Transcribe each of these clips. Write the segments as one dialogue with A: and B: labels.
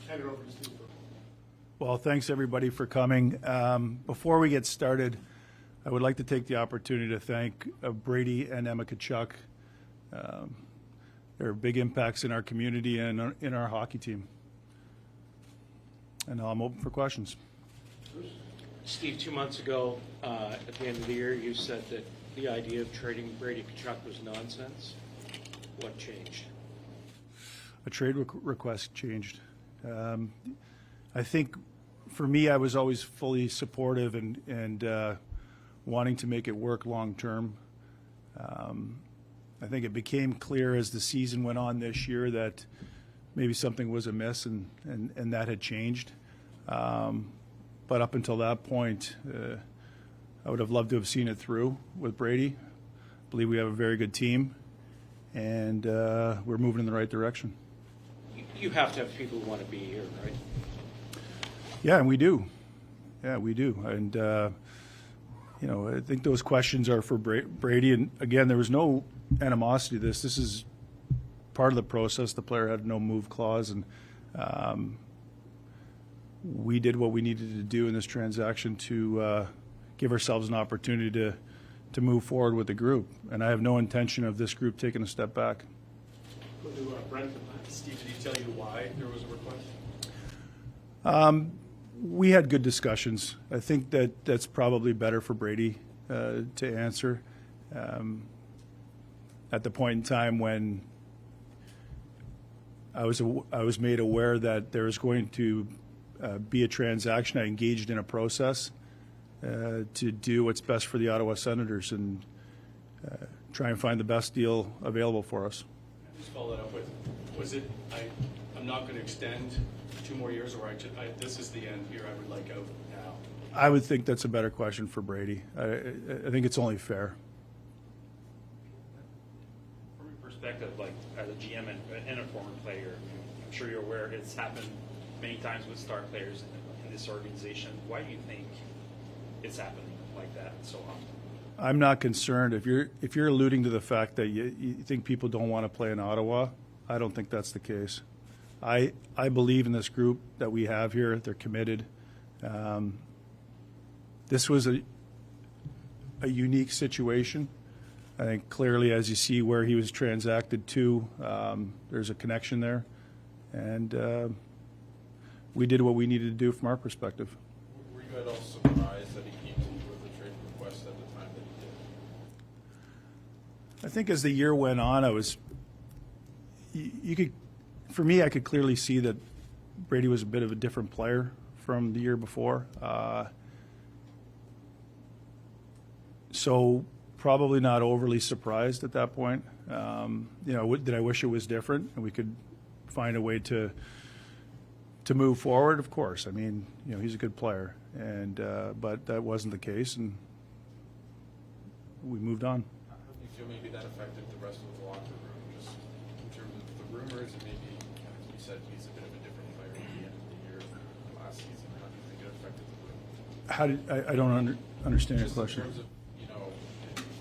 A: Hand it over to Steve.
B: Well, thanks everybody for coming. Before we get started, I would like to take the opportunity to thank Brady and Emma Kachuk. They're big impacts in our community and in our hockey team. And I'm open for questions.
C: Steve, 2 months ago, at the end of the year, you said that the idea of trading Brady Kachuk was nonsense. What changed?
B: A trade request changed. I think for me, I was always fully supportive and wanting to make it work long term. I think it became clear as the season went on this year that maybe something was amiss and that had changed. But up until that point, I would have loved to have seen it through with Brady. I believe we have a very good team, and we're moving in the right direction.
C: You have to have people who want to be here, right?
B: Yeah, and we do. Yeah, we do. And, I think those questions are for Brady. And, again, there was no animosity to this. This is part of the process. The player had no move clause, and we did what we needed to do in this transaction to give ourselves an opportunity to move forward with the group. And I have no intention of this group taking a step back.
A: Go to Brent.
D: Steve, did he tell you why there was a request?
B: We had good discussions. I think that's probably better for Brady to answer. At the point in time when I was made aware that there was going to be a transaction, I engaged in a process to do what's best for the Ottawa Senators and try and find the best deal available for us.
D: Just follow that up with, was it, I'm not going to extend 2 more years, or this is the end here, I would like out now?
B: I would think that's a better question for Brady. I think it's only fair.
E: From your perspective, like as a GM and a former player, I'm sure you're aware it's happened many times with star players in this organization. Why do you think it's happened like that so often?
B: I'm not concerned. If you're alluding to the fact that you think people don't want to play in Ottawa, I don't think that's the case. I believe in this group that we have here. They're committed. This was a unique situation. I think clearly, as you see where he was transacted to, there's a connection there. And we did what we needed to do from our perspective.
F: Were you at all surprised that he came to you with a trade request at the time that he did?
B: I think as the year went on, for me, I could clearly see that Brady was a bit of a different player from the year before. So probably not overly surprised at that point. Did I wish it was different and we could find a way to move forward? Of course. I mean, he's a good player, and but that wasn't the case, and we moved on.
F: How do you feel maybe that affected the rest of the locker room, just in terms of the rumors, and maybe, like you said, he's a bit of a different player at the end of the year last season. How do you think it affected the room?
B: I don't understand your
F: Just
B: question.
F: in terms of,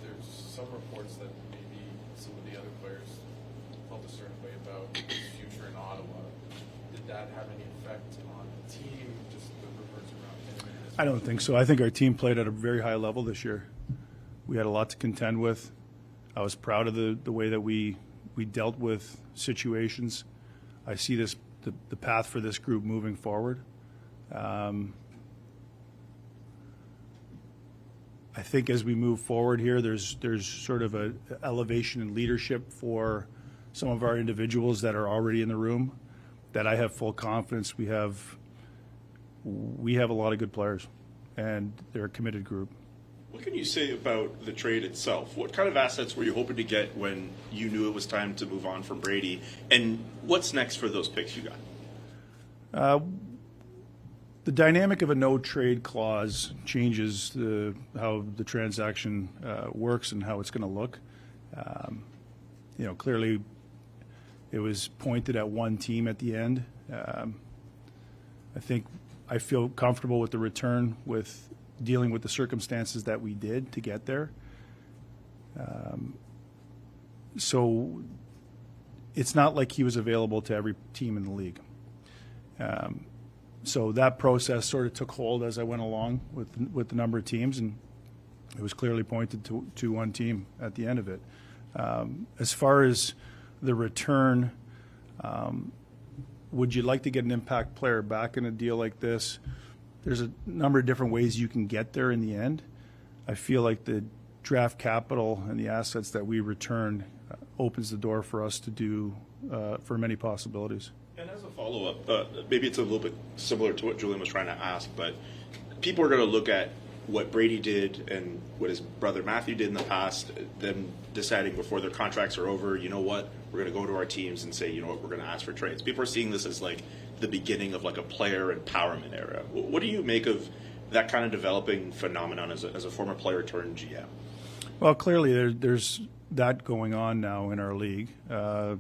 F: there's some reports that maybe some of the other players felt a certain way about his future in Ottawa. Did that have any effect on the team, just the rumors around him?
B: I don't think so. I think our team played at a very high level this year. We had a lot to contend with. I was proud of the way that we dealt with situations. I see the path for this group moving forward. I think as we move forward here, there's sort of a elevation in leadership for some of our individuals that are already in the room, that I have full confidence we have a lot of good players, and they're a committed group.
G: What can you say about the trade itself? What kind of assets were you hoping to get when you knew it was time to move on from Brady? And what's next for those picks you got?
B: The dynamic of a no-trade clause changes how the transaction works and how it's going to look. Clearly it was pointed at one team at the end. I feel comfortable with the return, with dealing with the circumstances that we did to get there. So it's not like he was available to every team in the league. So that process sort of took hold as I went along with the number of teams, and it was clearly pointed to one team at the end of it. As far as the return, would you like to get an impact player back in a deal like this? There's a number of different ways you can get there in the end. I feel like the draft capital and the assets that we return opens the door for us to do for many possibilities.
G: And as a follow-up, maybe it's a little bit similar to what Julian was trying to ask, but people are going to look at what Brady did and what his brother Matthew did in the past, them deciding before their contracts are over, you know what, we're going to go to our teams and say, you know what, we're going to ask for trades. People are seeing this as like the beginning of like a player empowerment era. What do you make of that kind of developing phenomenon as a former player turned GM?
B: Well, clearly there's that going on now in our league. The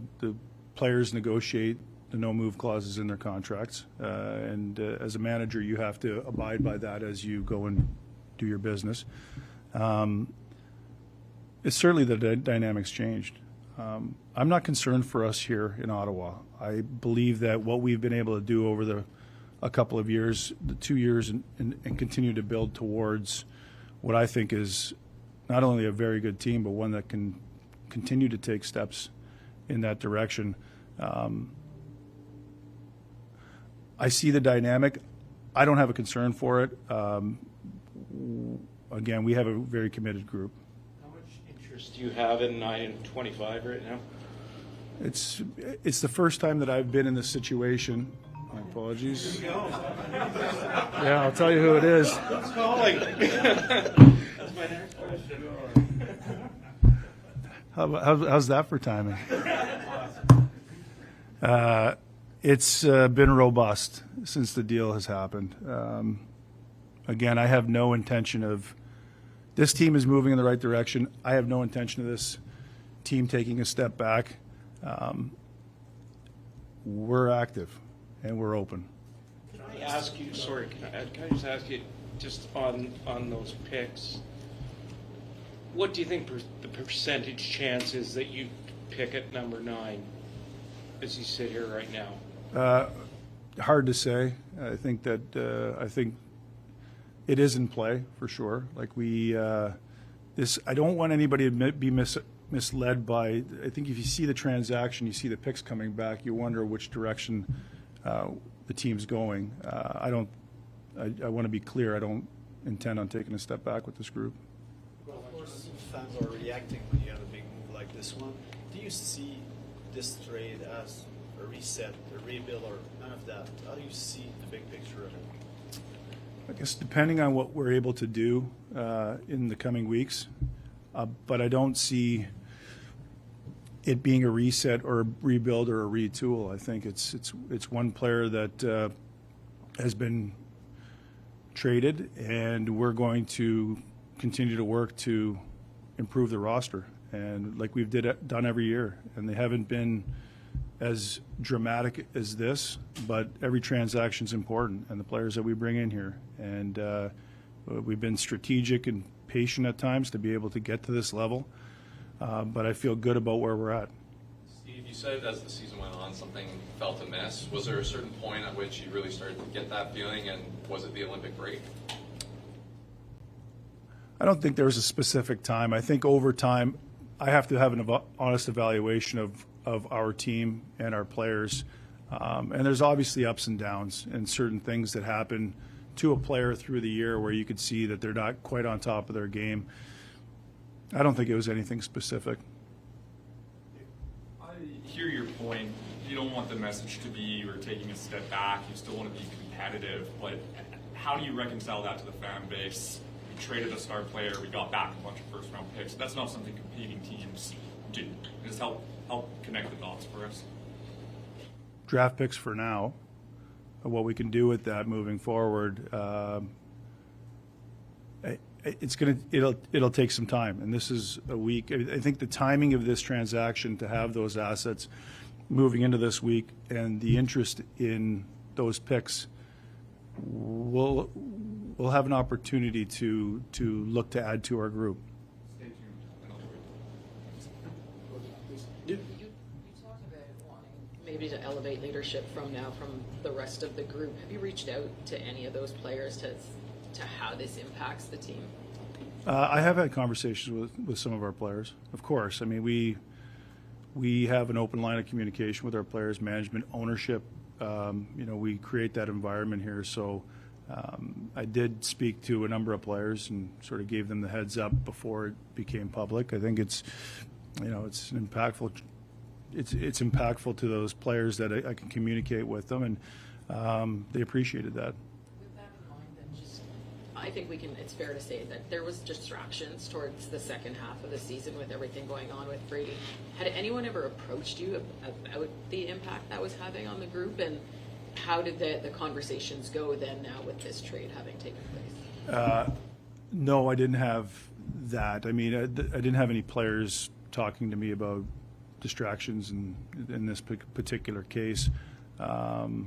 B: players negotiate the no-move clauses in their contracts, and as a manager, you have to abide by that as you go and do your business. It's certainly the dynamics changed. I'm not concerned for us here in Ottawa. I believe that what we've been able to do over a couple of years, the 2 years, and continue to build towards what I think is not only a very good team, but one that can continue to take steps in that direction. I see the dynamic. I don't have a concern for it. Again, we have a very committed group.
C: How much interest do you have in 9 and 25 right now?
B: It's the first time that I've been in this situation. My apologies. Yeah, I'll tell you who it is.
C: Who's calling? That's my next question.
B: How's that for timing? It's been robust since the deal has happened. Again, I have no intention of – this team is moving in the right direction. I have no intention of this team taking a step back. We're active and we're open.
C: Can I ask you, sorry, can I just ask you, just on those picks, what do you think the percentage chance is that you pick at number 9 as you sit here right now?
B: Hard to say. I think it is in play for sure. Like I don't want anybody to be misled by. I think if you see the transaction, you see the picks coming back, you wonder which direction the team's going. I want to be clear. I don't intend on taking a step back with this group.
H: Of course, fans are reacting when you have a big move like this one. Do you see this trade as a reset, a rebuild, or none of that? How do you see the big picture of it?
B: I guess depending on what we're able to do in the coming weeks, but I don't see it being a reset or a rebuild or a retool. I think it's one player that has been traded, and we're going to continue to work to improve the roster, and like we've done every year, and they haven't been as dramatic as this, but every transaction is important, and the players that we bring in here, and we've been strategic and patient at times to be able to get to this level, but I feel good about where we're at.
I: Steve, you said as the season went on, something felt amiss. Was there a certain point at which you really started to get that feeling, and was it the Olympic break?
B: I don't think there was a specific time. I think over time, I have to have an honest evaluation of our team and our players. And there's obviously ups and downs and certain things that happen to a player through the year where you could see that they're not quite on top of their game. I don't think it was anything specific.
J: I hear your point. You don't want the message to be you're taking a step back. You still want to be competitive. But how do you reconcile that to the fan base? We traded a star player. We got back a bunch of first-round picks. That's not something competing teams do. Just help connect the dots for us.
B: Draft picks for now. What we can do with that moving forward, it'll take some time, and this is a week. I think the timing of this transaction to have those assets moving into this week and the interest in those picks, we'll have an opportunity to look to add to our group.
J: Stay tuned.
K: You talked about wanting maybe maybe to elevate leadership from the rest of the group. Have you reached out to any of those players to how this impacts the team?
B: I have had conversations with some of our players. Of course, I mean we have an open line of communication with our players, management, ownership. We create that environment here. So I did speak to a number of players and sort of gave them the heads up before it became public. I think it's impactful. It's impactful to those players that I can communicate with them, and they appreciated that.
K: With that in mind, then I think it's fair to say that there was distractions towards the second half of the season with everything going on with Brady. Had anyone ever approached you about the impact that was having on the group, and how did the conversations go then now with this trade having taken place?
B: No, I didn't have that. I mean, I didn't have any players talking to me about distractions in this particular case. No,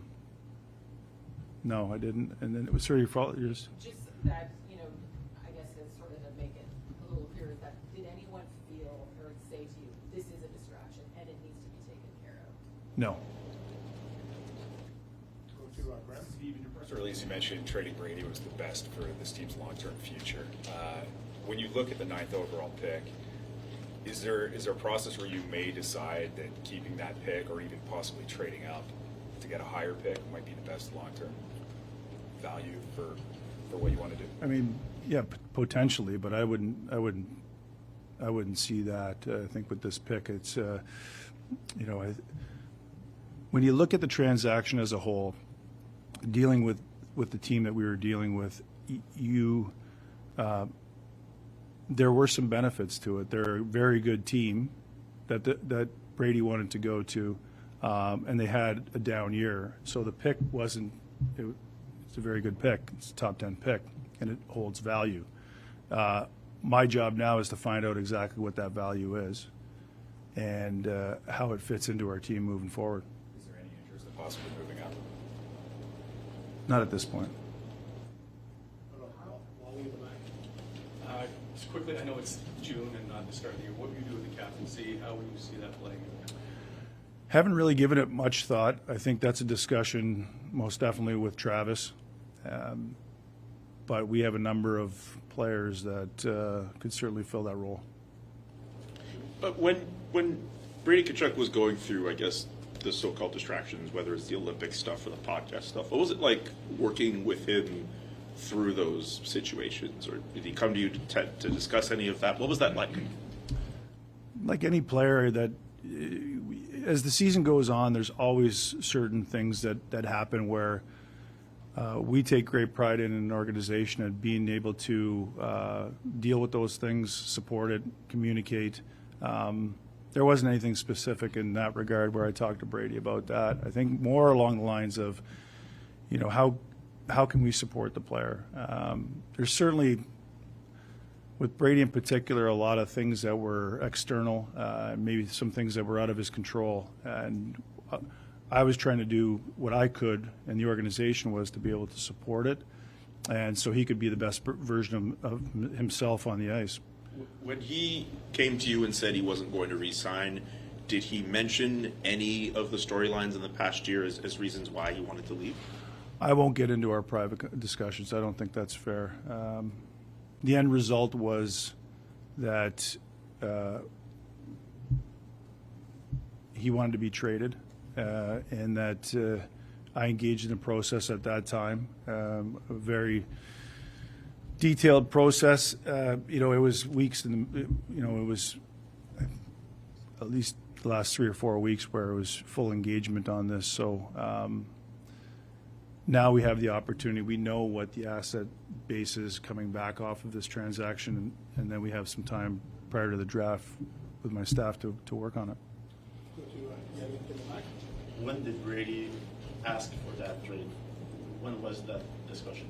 B: I didn't. And then it was sort of your fault.
K: Just that, I guess as sort of to make it a little clearer, that did anyone feel or say to you, this is a distraction and it needs to be taken care of?
B: No.
A: Go to Brent.
L: Steve, in your press release, you mentioned trading Brady was the best for this team's long-term future. When you look at the 9th overall pick, is there a process where you may decide that keeping that pick or even possibly trading up to get a higher pick might be the best long-term value for what you want to do?
B: I mean, yeah, potentially, but I wouldn't see that. I think with this pick, it's when you look at the transaction as a whole, dealing with the team that we were dealing with, there were some benefits to it. They're a very good team that Brady wanted to go to, and they had a down year. So the pick wasn't. It's a very good pick. It's a top 10 pick, and it holds value. My job now is to find out exactly what that value is, and how it fits into our team moving forward.
L: Is there any interest in possibly moving up?
B: Not at this point.
D: Just quickly, I know it's June and not the start of the year. What will you do with the captaincy? How will you see that playing?
B: Haven't really given it much thought. I think that's a discussion most definitely with Travis. But we have a number of players that could certainly fill that role.
G: But when Brady Tkachuk was going through, I guess, the so-called distractions, whether it's the Olympic stuff or the podcast stuff, what was it like working with him through those situations? Or did he come to you to discuss any of that? What was that like?
B: Like any player that, as the season goes on, there's always certain things that happen where we take great pride in an organization and being able to deal with those things, support it, communicate. There wasn't anything specific in that regard where I talked to Brady about that. I think more along the lines of, how can we support the player? There's certainly, with Brady in particular, a lot of things that were external, maybe some things that were out of his control. And I was trying to do what I could, and the organization was to be able to support it, and so he could be the best version of himself on the ice.
G: When he came to you and said he wasn't going to re-sign, did he mention any of the storylines in the past year as reasons why he wanted to leave?
B: I won't get into our private discussions. I don't think that's fair. The end result was that he wanted to be traded, and that I engaged in a process at that time, a very detailed process. It was weeks, and it was at least the last 3 or 4 weeks where it was full engagement on this. So now we have the opportunity. We know what the asset base is coming back off of this transaction, and then we have some time prior to the draft with my staff to work on it.
M: When did Brady ask for that trade? When was that discussion?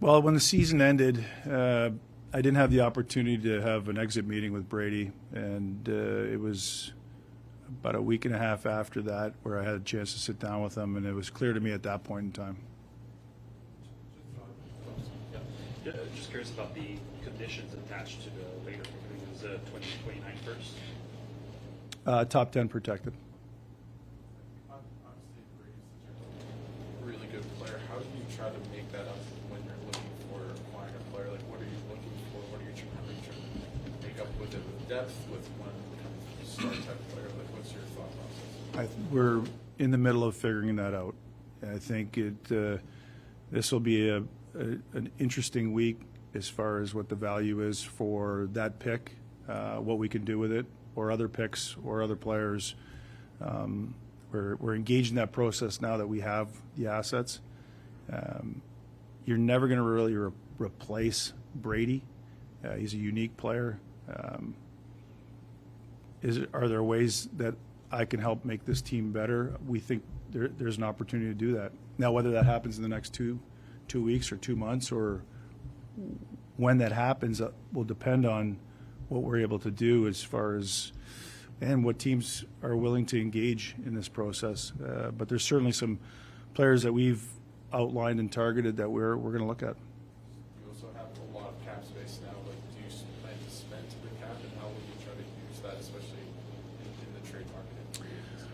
B: Well, when the season ended, I didn't have the opportunity to have an exit meeting with Brady, and it was about a week and a half after that where I had a chance to sit down with him, and it was clear to me at that point in time.
E: Yeah. Just curious about the conditions attached to the later pick. It was 2029 first.
B: Top 10 protected.
F: try to make that up when you're looking for acquiring a player? Like, what are you looking for? What are you trying to make up with it, with depth, with one kind of star type player? Like, what's your thought process?
B: We're in the middle of figuring that out. I think this will be an interesting week as far as what the value is for that pick, what we can do with it, or other picks or other players. We're engaged in that process now that we have the assets. You're never going to really replace Brady. He's a unique player. Are there ways that I can help make this team better? We think there's an opportunity to do that. Now, whether that happens in the next two weeks or 2 months, or when that happens, will depend on what we're able to do as far as and what teams are willing to engage in this process. But there's certainly some players that we've outlined and targeted that we're going to look at.
F: You also have a lot of cap space now. Like, do you plan to spend to the cap, and how will you try to use that, especially in the trade market and free agency?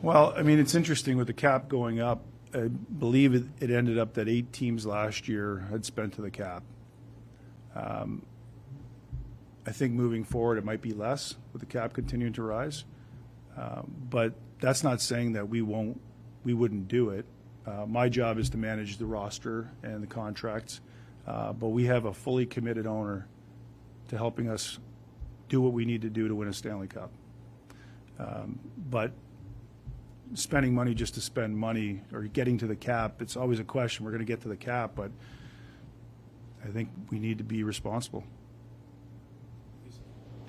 B: Well, I mean, it's interesting with the cap going up. I believe it ended up that 8 teams last year had spent to the cap. I think moving forward it might be less with the cap continuing to rise. But that's not saying that we wouldn't do it. My job is to manage the roster and the contracts. But we have a fully committed owner to helping us do what we need to do to win a Stanley Cup. But spending money just to spend money or getting to the cap, it's always a question. We're going to get to the cap, but I think we need to be responsible.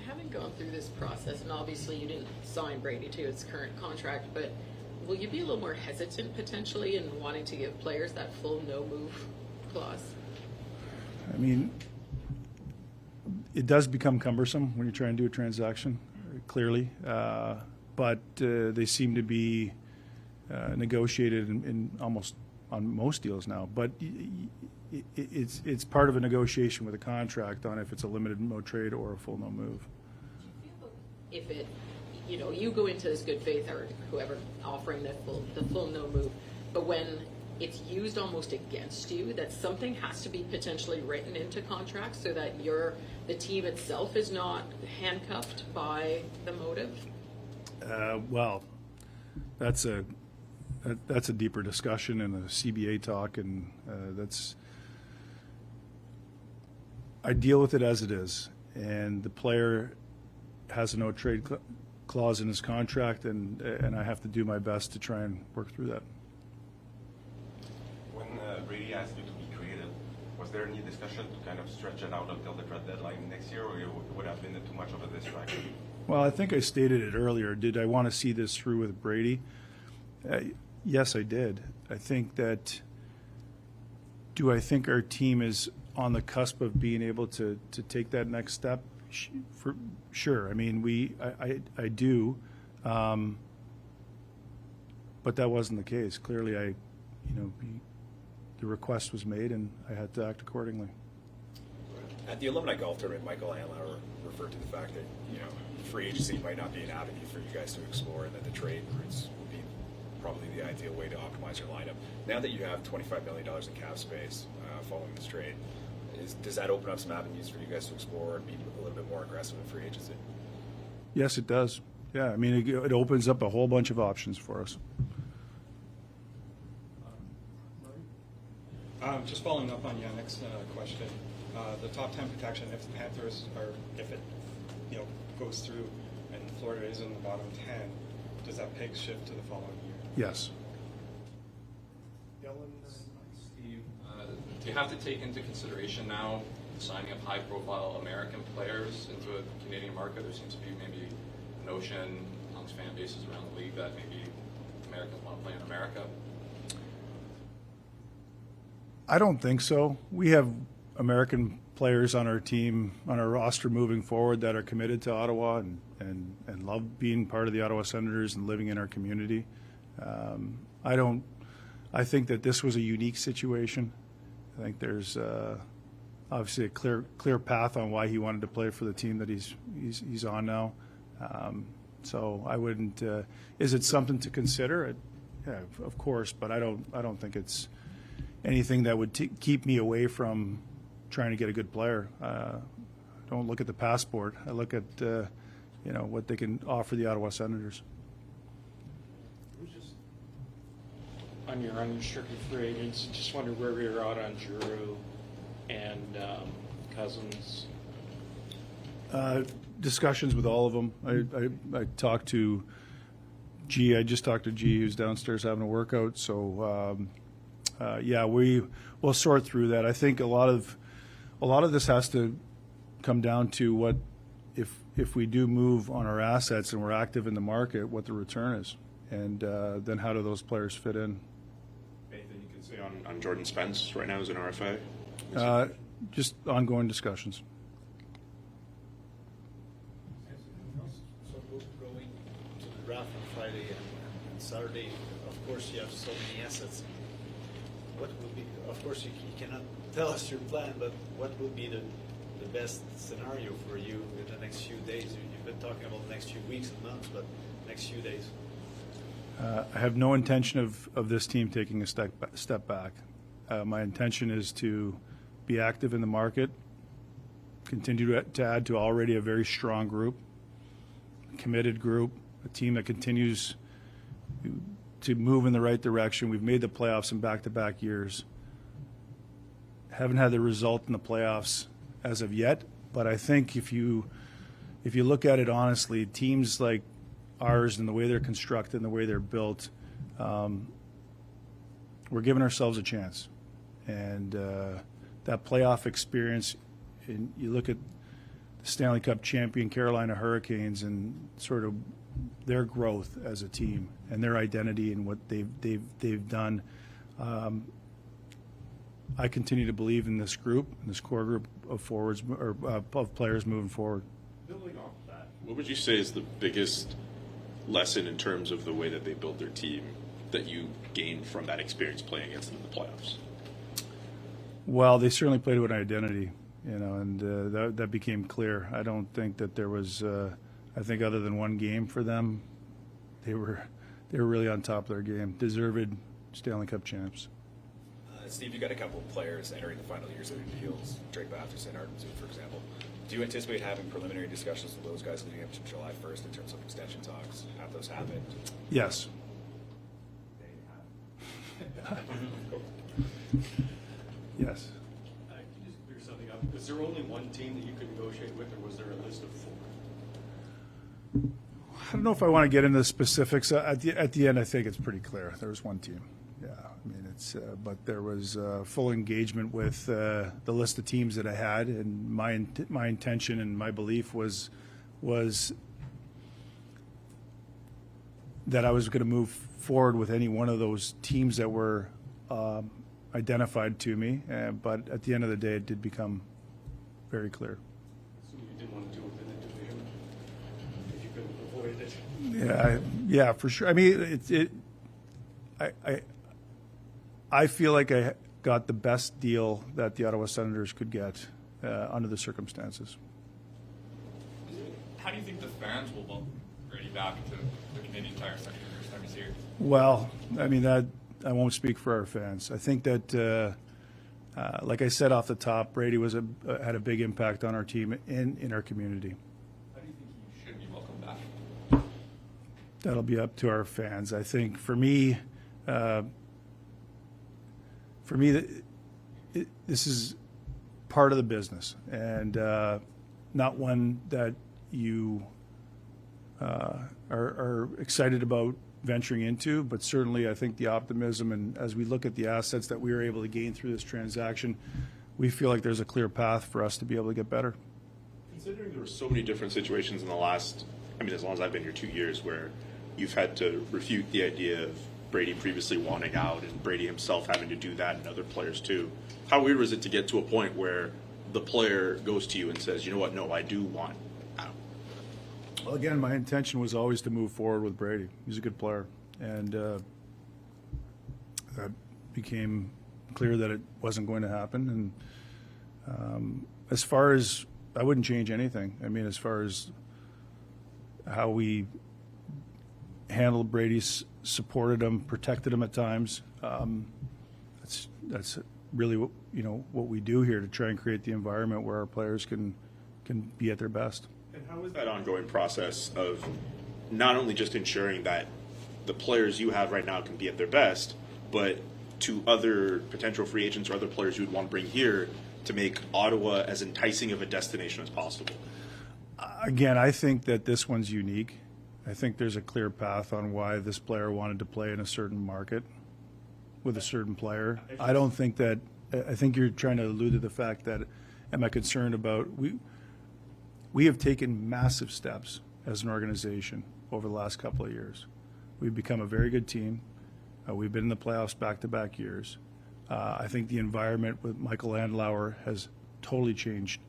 K: Having gone through this process, and obviously you didn't sign Brady to his current contract, but will you be a little more hesitant potentially in wanting to give players that full no-move clause?
B: I mean, it does become cumbersome when you're trying to do a transaction, clearly. But they seem to be negotiated in almost on most deals now. But it's part of a negotiation with a contract on if it's a limited no trade or a full no move.
K: If it, you go into this good faith or whoever offering the full no move, but when it's used almost against you, that something has to be potentially written into contracts so that the team itself is not handcuffed by the motive.
B: Well, that's a deeper discussion and a CBA talk, and I deal with it as it is, and the player has a no trade clause in his contract, and I have to do my best to try and work through that.
N: When Brady asked you to be creative, was there any discussion to kind of stretch it out until the trade deadline next year, or it would have been too much of a distraction?
B: Well, I think I stated it earlier. Did I want to see this through with Brady? Yes, I did. I think that. Do I think our team is on the cusp of being able to take that next step? For sure. I mean, I do, but that wasn't the case. Clearly, the request was made, and I had to act accordingly.
L: At the alumni golf tournament, Michael Hanlauer referred to the fact that free agency might not be an avenue for you guys to explore, and that the trade routes would be probably the ideal way to optimize your lineup. Now that you have $25 million in cap space following this trade, does that open up some avenues for you guys to explore and be a little bit more aggressive in free agency?
B: Yes, it does. Yeah, I mean, it opens up a whole bunch of options for us.
O: Just following up on Yannick's question, the top 10 protection, if the Panthers if it goes through and Florida is in the bottom 10, does that pick shift to the following year?
B: Yes.
I: Steve, do you have to take into consideration now signing up high-profile American players into a Canadian market? There seems to be maybe a notion amongst fan bases around the league that maybe Americans want to play in America.
B: I don't think so. We have American players on our team, on our roster moving forward that are committed to Ottawa and love being part of the Ottawa Senators and living in our community. I think that this was a unique situation. I think there's obviously a clear path on why he wanted to play for the team that he's on now. So I wouldn't. Is it something to consider? Yeah, of course, but I don't think it's anything that would keep me away from trying to get a good player. Don't look at the passport. I look at what they can offer the Ottawa Senators.
C: On your unrestricted free agents, just wonder where we are out on Giroux and Cousins.
B: Discussions with all of them. I talked to G. I just talked to G, who's downstairs having a workout. So we'll sort through that. I think a lot of this has to come down to what if we do move on our assets and we're active in the market, what the return is, and then how do those players fit in.
G: Anything you can say on Jordan Spence right now as an RFA?
B: Just ongoing discussions.
H: So going to the draft on Friday and Saturday, of course you have so many assets. What would be, of course you cannot tell us your plan, but what would be the best scenario for you in the next few days? You've been talking about the next few weeks and months, but next few days.
B: I have no intention of this team taking a step back. My intention is to be active in the market, continue to add to already a very strong group, a committed group, a team that continues to move in the right direction. We've made the playoffs in back-to-back years. Haven't had the result in the playoffs as of yet, but I think if you look at it honestly, teams like ours and the way they're constructed and the way they're built, we're giving ourselves a chance. And that playoff experience, and you look at the Stanley Cup champion Carolina Hurricanes and sort of their growth as a team and their identity and what they've done. I continue to believe in this group, in this core group of forwards or of players moving forward.
G: Building off that, what would you say is the biggest lesson in terms of the way that they build their team that you gained from that experience playing against them in the playoffs?
B: Well, they certainly played with an identity, and that became clear. I don't think that there was. I think other than one game for them, they were really on top of their game. Deserved Stanley Cup champs.
L: Steve, you got a couple of players entering the final years of their deals, Drake Batherson, Arden Zoot, for example. Do you anticipate having preliminary discussions with those guys leading up to July 1st in terms of extension talks? Have those happened?
B: Yes. Yes.
D: Can you just clear something up? Was there only one team that you could negotiate with, or was there a list of 4?
B: I don't know if I want to get into the specifics. At the end, I think it's pretty clear. There was one team. Yeah, I mean but there was full engagement with the list of teams that I had, and my intention and my belief was that I was going to move forward with any one of those teams that were identified to me. But at the end of the day, it did become very clear.
D: So you didn't want to do it within the division if you couldn't avoid it.
B: Yeah, for sure. I mean, I feel like I got the best deal that the Ottawa Senators could get under the circumstances.
J: How do you think the fans will welcome Brady back to the Canadian Tire sector the first time he's here?
B: Well, I mean, that I won't speak for our fans. I think that, like I said off the top, Brady had a big impact on our team and in our community.
J: How do you think he should be welcomed back?
B: That'll be up to our fans. I think for me, this is part of the business, and not one that you are excited about venturing into, but certainly I think the optimism, and as we look at the assets that we were able to gain through this transaction, we feel like there's a clear path for us to be able to get better.
G: Considering there were so many different situations in the last, as long as I've been here 2 years, where you've had to refute the idea of Brady previously wanting out and Brady himself having to do that and other players too. How weird was it to get to a point where the player goes to you and says, you know what, no, I do want out?
B: Well, again, my intention was always to move forward with Brady. He's a good player. And that became clear that it wasn't going to happen. And as far as, I wouldn't change anything. I mean, as far as how we handled Brady, supported him, protected him at times, That's really what, what we do here to try and create the environment where our players can be at their best.
G: And how is that ongoing process of not only just ensuring that the players you have right now can be at their best, but to other potential free agents or other players you would want to bring here to make Ottawa as enticing of a destination as possible?
B: Again, I think that this one's unique. I think there's a clear path on why this player wanted to play in a certain market with a certain player. I don't think that, I think you're trying to allude to the fact that, am I concerned about, we have taken massive steps as an organization over the last couple of years. We've become a very good team. We've been in the playoffs back-to-back years. I think the environment with Michael Andlauer has totally changed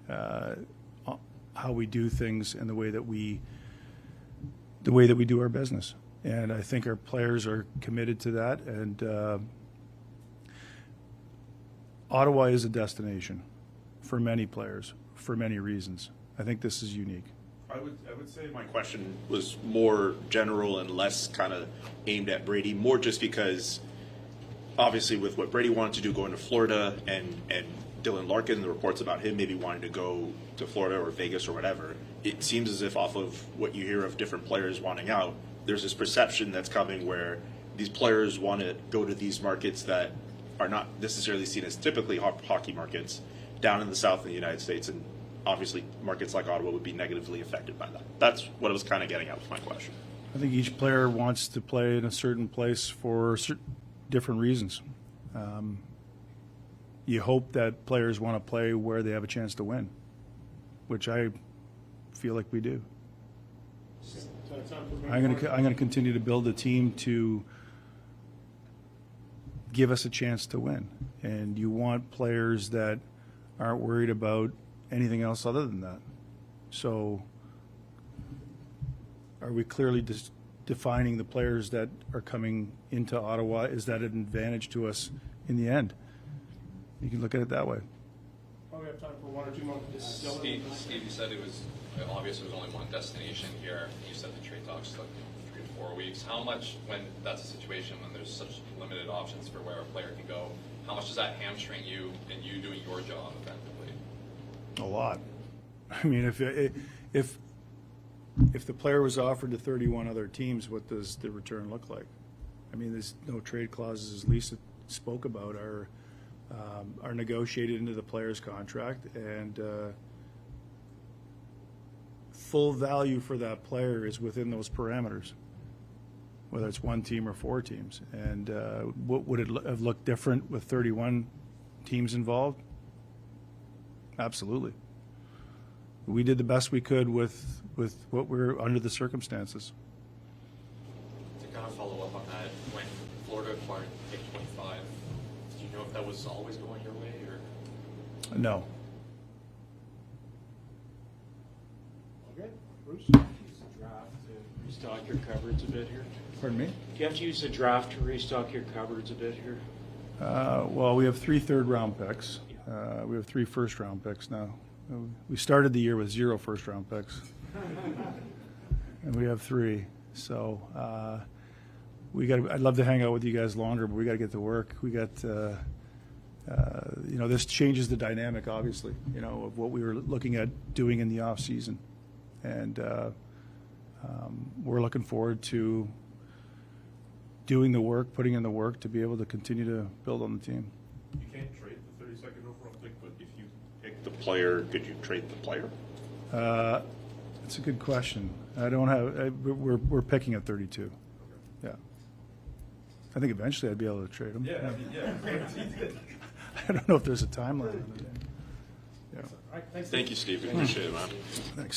B: how we do things and the way that we do our business. And I think our players are committed to that. And Ottawa is a destination for many players for many reasons. I think this is unique.
G: I would say my question was more general and less kind of aimed at Brady, more just because obviously with what Brady wanted to do going to Florida and Dylan Larkin, the reports about him maybe wanting to go to Florida or Vegas or whatever, it seems as if off of what you hear of different players wanting out, there's this perception that's coming where these players want to go to these markets that are not necessarily seen as typically hockey markets down in the south of the United States, and obviously markets like Ottawa would be negatively affected by that. That's what I was kind of getting at with my question.
B: I think each player wants to play in a certain place for different reasons. You hope that players want to play where they have a chance to win, which I feel like we do. I'm going to continue to build a team to give us a chance to win, and you want players that aren't worried about anything else other than that. So are we clearly defining the players that are coming into Ottawa? Is that an advantage to us in the end? You can look at it that way.
A: Probably have time for one or two more.
I: Steve, you said it was obvious there was only one destination here. You said the trade talks took 3 to 4 weeks. How much, when that's a situation when there's such limited options for where a player can go, how much does that hamstring you in you doing your job effectively?
B: A lot. I mean, if the player was offered to 31 other teams, what does the return look like? I mean, there's no trade clauses, as Lisa spoke about, are negotiated into the player's contract, and full value for that player is within those parameters, whether it's one team or 4 teams. And what would it have looked different with 31 teams involved? Absolutely. We did the best we could with what we were under the circumstances.
I: To kind of follow up on that, when Florida acquired pick 25, do you know if that was always going your way, or?
B: No.
A: Okay, Bruce?
C: Use the draft to restock your cupboards a bit here.
B: Pardon me?
C: Do you have to use the draft to restock your cupboards a bit here?
B: Well, we have 3 third-round picks. We have 3 first-round picks now. We started the year with 0 first-round picks, and we have 3. So I'd love to hang out with you guys longer, but we got to get to work. We got, this changes the dynamic, obviously, of what we were looking at doing in the off season, and we're looking forward to doing the work, putting in the work to be able to continue to build on the team.
G: You can't trade the 32nd overall pick, but if you pick the player, could you trade the player?
B: That's a good question. I don't have. We're picking at 32. Yeah. I think eventually I'd be able to trade him.
G: Yeah.
B: I don't know if there's a timeline on it. Yeah.
A: All right, thanks.
G: Thank you, Steve. We appreciate it, man.
B: Thanks.